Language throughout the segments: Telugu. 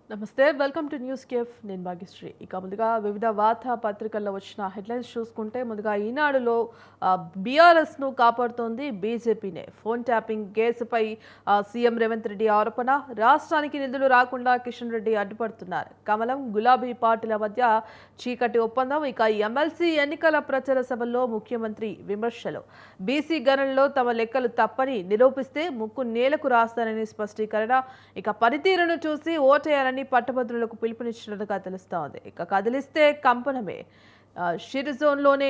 నమస్తే వెల్కమ్ టు న్యూస్ కేఫ్ నేను భాగ్యశ్రీ. ఇక ముందుగా వివిధ వార్తా పత్రికల్లో వచ్చిన హెడ్లైన్స్ చూసుకుంటే ముందుగా ఈనాడులో బీఆర్ఎస్ను కాపాడుతోంది బీజేపీనే. ఫోన్ ట్యాపింగ్ కేసుపై సీఎం రేవంత్ రెడ్డి ఆరోపణ. రాష్ట్రానికి నిధులు రాకుండా కిషన్ రెడ్డి అడ్డుపడుతున్నారు. కమలం గులాబీ పార్టీల మధ్య చీకటి ఒప్పందం. ఇక ఎమ్మెల్సీ ఎన్నికల ప్రచార సభల్లో ముఖ్యమంత్రి విమర్శలు. బీసీ గణనలో తమ లెక్కలు తప్పని నిరూపిస్తే ముక్కు నేలకు రాస్తానని స్పష్టీకరణ. ఇక పనితీరును చూసి ఓటేయాలని పట్టభద్రులకు పిలుపునిచ్చినట్టుగా తెలుస్తోంది. ఇక కదిలిస్తే కంపనమే. షిర్ జోన్లోనే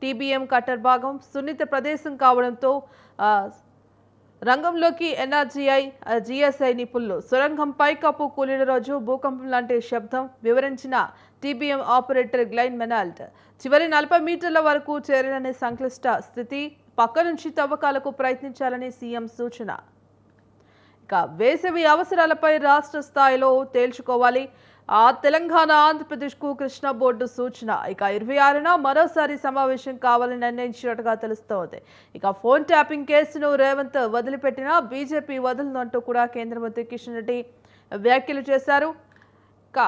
టీబీఎం కట్టర్ భాగం సున్నిత ప్రదేశం కావడంతో రంగంలోకి ఎన్ఆర్జీఐ జీఎస్ఐ నిపుణులు. సొరంగం పైకప్పు కూలిన రోజు భూకంపం లాంటి శబ్దం వివరించిన టీబీఎం ఆపరేటర్ గ్లైన్ మెనాల్ట్. చివరి 40 మీటర్ల వరకు చేరాలనే సంక్లిష్ట స్థితి. పక్క నుంచి తవ్వకాలకు ప్రయత్నించాలని సీఎం సూచన. ఇక వేసవి అవసరాలపై రాష్ట్ర స్థాయిలో తేల్చుకోవాలి. తెలంగాణ ఆంధ్రప్రదేశ్కు కృష్ణా బోర్డు సూచన. ఇక 26న మరోసారి సమావేశం కావాలని నిర్ణయించినట్టుగా తెలుస్తోంది. ఇక ఫోన్ ట్యాపింగ్ కేసును రేవంత్ వదిలిపెట్టినా బీజేపీ వదలనంటూ కూడా కేంద్ర మంత్రి కిషన్ రెడ్డి వ్యాఖ్యలు చేశారు. ఇక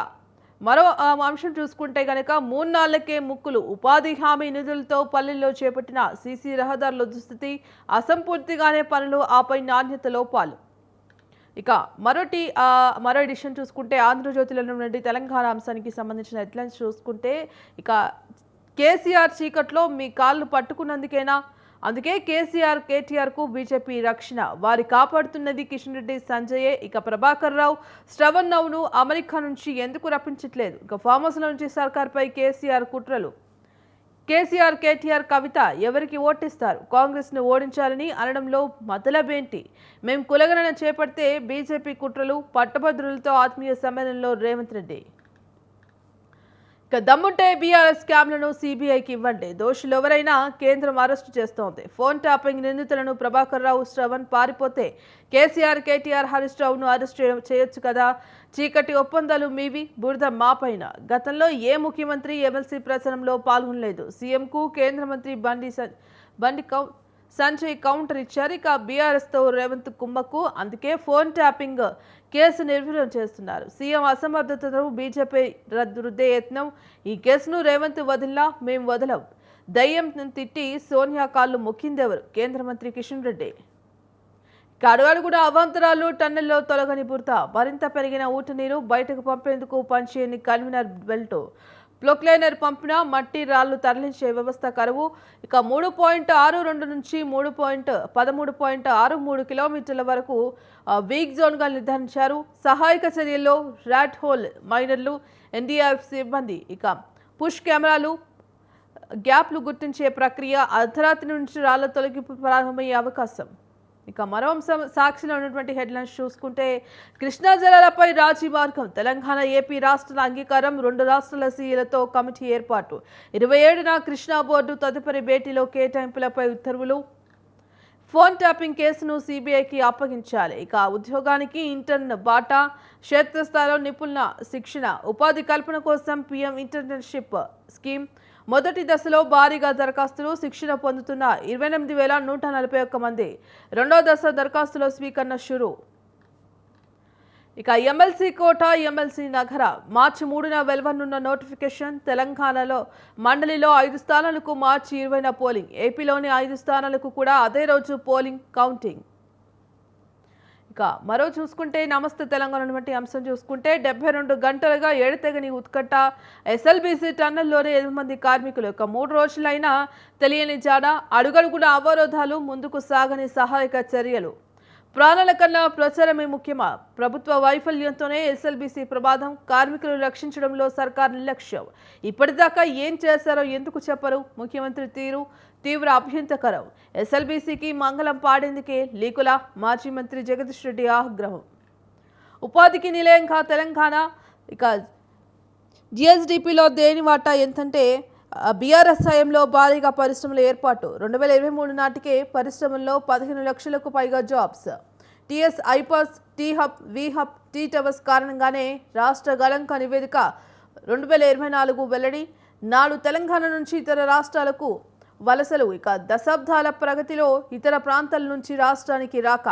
మరో అంశం చూసుకుంటే కనుక 3 నాళ్లకే ముక్కులు. ఉపాధి హామీ నిధులతో పల్లెల్లో చేపట్టిన సీసీ రహదారుల దుస్థితి. అసంపూర్తిగానే పనులు, ఆపై నాణ్యత లోపాలు. ఇక మరో ఎడిషన్ చూసుకుంటే ఆంధ్రజ్యోతిలో నుండి తెలంగాణ అంశానికి సంబంధించిన హెడ్లైన్స్ చూసుకుంటే ఇక కేసీఆర్ చీకట్లో మీ కాళ్ళు పట్టుకున్నందుకేనా? అందుకే కేటీఆర్కు బీజేపీ రక్షణ. వారి కాపాడుతున్నది కిషన్ రెడ్డి, సంజయే. ఇక ప్రభాకర్ రావు శ్రవణ్ నవ్వును అమెరికా నుంచి ఎందుకు రప్పించట్లేదు? ఇక ఫామ్ హౌస్ నుంచి సర్కార్పై కేసీఆర్ కుట్రలు. కేసీఆర్, కేటీఆర్, కవిత ఎవరికి ఓటిస్తారు? కాంగ్రెస్ను ఓడించాలని అనడంలో మతలబేంటి? మేం కులగణన చేపడితే బీజేపీ కుట్రలు. పట్టభద్రులతో ఆత్మీయ సమ్మేళనంలో రేవంత్ రెడ్డి. ఇక దమ్ముంటే బీఆర్ఎస్ స్కామ్లను సీబీఐకి ఇవ్వండి. దోషులు ఎవరైనా కేంద్రం అరెస్టు చేస్తోంది. ఫోన్ ట్యాపింగ్ నిందితులను ప్రభాకర్ రావు, శ్రవణ్ పారిపోతే కేసీఆర్, కేటీఆర్, హరీష్ రావును అరెస్ట్ చేయొచ్చు కదా. చీకటి ఒప్పందాలు మీవి, బురద మాపైన. గతంలో ఏ ముఖ్యమంత్రి ఎమ్మెల్సీ ప్రచారంలో పాల్గొనలేదు. సీఎంకు కేంద్ర మంత్రి బండి సంజయ్ కౌంటర్ ఇచ్చారు. ఇక బీఆర్ఎస్తో రేవంత్ కుమ్మక్కు. అందుకే ఫోన్ ట్యాపింగ్ కేసు నిర్వీర్యం చేస్తున్నారు. సీఎం అసమర్థతను బీజేపీ రుద్దే యత్నం. ఈ కేసును రేవంత్ వదిలినా మేం వదలం. దయ్యం తిట్టి సోనియా కాళ్ళు మొక్కిందెవరు? కేంద్ర మంత్రి కిషన్ రెడ్డి. అడుగడుగున అవాంతరాలు, టన్నెల్లో తొలగని బురద. మరింత పెరిగిన ఊట నీరు బయటకు పంపేందుకు పనిచేయని కన్వీనర్ బెల్ట్. ప్లొక్లైనర్ పంపిన మట్టి రాళ్లు తరలించే వ్యవస్థ కరువు. ఇక 3.62 నుంచి 13.63 కిలోమీటర్ల వరకు వీక్ జోన్గా నిర్ధారించారు. సహాయక చర్యల్లో ర్యాట్ హోల్ మైనర్లు, ఎన్డీఆర్ఎఫ్ సిబ్బంది. ఇక పుష్ కెమెరాలు, గ్యాప్లు గుర్తించే ప్రక్రియ. అర్ధరాత్రి నుంచి రాళ్ల తొలగింపు ప్రారంభమయ్యే అవకాశం. ఇక మరో అంశం సాక్షిలో ఉన్నటువంటి హెడ్లైన్స్ చూసుకుంటే కృష్ణా జలాలపై రాజీ మార్గం. తెలంగాణ, ఏపీ రాష్ట్రాల అంగీకారం. 2 రాష్ట్రాల సీఈలతో కమిటీ ఏర్పాటు. 27న కృష్ణా బోర్డు తదుపరి భేటీలో కేటాయింపులపై ఉత్తర్వులు. ఫోన్ ట్యాపింగ్ కేసును సీబీఐకి అప్పగించాలి. ఇక ఉద్యోగానికి ఇంటర్న్ బాటా. క్షేత్రస్థాయిలో నిపుణుల శిక్షణ. ఉపాధి కల్పన కోసం పీఎం ఇంటర్న్షిప్ స్కీమ్. మొదటి దశలో భారీగా దరఖాస్తులు. శిక్షణ పొందుతున్న 28,141 మంది. రెండో దశ దరఖాస్తుల స్వీకరణ షురు. ఇక ఎమ్మెల్సీ కోట, ఎమ్మెల్సీ నగర. మార్చి 3న వెలువనున్న నోటిఫికేషన్. తెలంగాణలో మండలిలో 5 స్థానాలకు మార్చి 20న పోలింగ్. ఏపీలోని 5 స్థానాలకు కూడా అదే రోజు పోలింగ్, కౌంటింగ్. ఇక మరో చూసుకుంటే నమస్తే తెలంగాణ వంటి అంశం చూసుకుంటే 72 గంటలుగా ఎడతెగని ఉత్కట్ట. ఎస్ఎల్బీసీ టన్నెల్లోనే 8 మంది కార్మికులు. ఇక 3 రోజులైనా తెలియని జాడ. అడుగడుగున అవరోధాలు, ముందుకు సాగని సహాయక చర్యలు. ప్రాణాల కన్నా ప్రచారమే ముఖ్యమా? ప్రభుత్వ వైఫల్యంతోనే ఎస్ఎల్బీసీ ప్రమాదం. కార్మికులు రక్షించడంలో సర్కార్ నిర్లక్ష్యం. ఇప్పటిదాకా ఏం చేశారో ఎందుకు చెప్పరు? ముఖ్యమంత్రి తీరు తీవ్ర అభ్యంతకరం. ఎస్ఎల్బీసీకి మంగళం పాడేందుకే లీకుల. మాజీ మంత్రి జగదీష్ రెడ్డి ఆగ్రహం. ఉపాధికి నిలయంగా తెలంగాణ. ఇక జిఎస్డిపిలో దేని వాటా ఎంతంటే బీఆర్ఎస్ హయాంలో భారీగా పరిశ్రమల ఏర్పాటు. 2023 నాటికే పరిశ్రమల్లో 15 లక్షలకు పైగా జాబ్స్. టీఎస్ ఐపాస్, టీ హబ్, వి హబ్, టీ టవర్స్ కారణంగానే రాష్ట్ర గణాంక నివేదిక 2024 వెల్లడి. 4 తెలంగాణ నుంచి ఇతర రాష్ట్రాలకు వలసలు. ఇక దశాబ్దాల ప్రగతిలో ఇతర ప్రాంతాల నుంచి రాష్ట్రానికి రాక.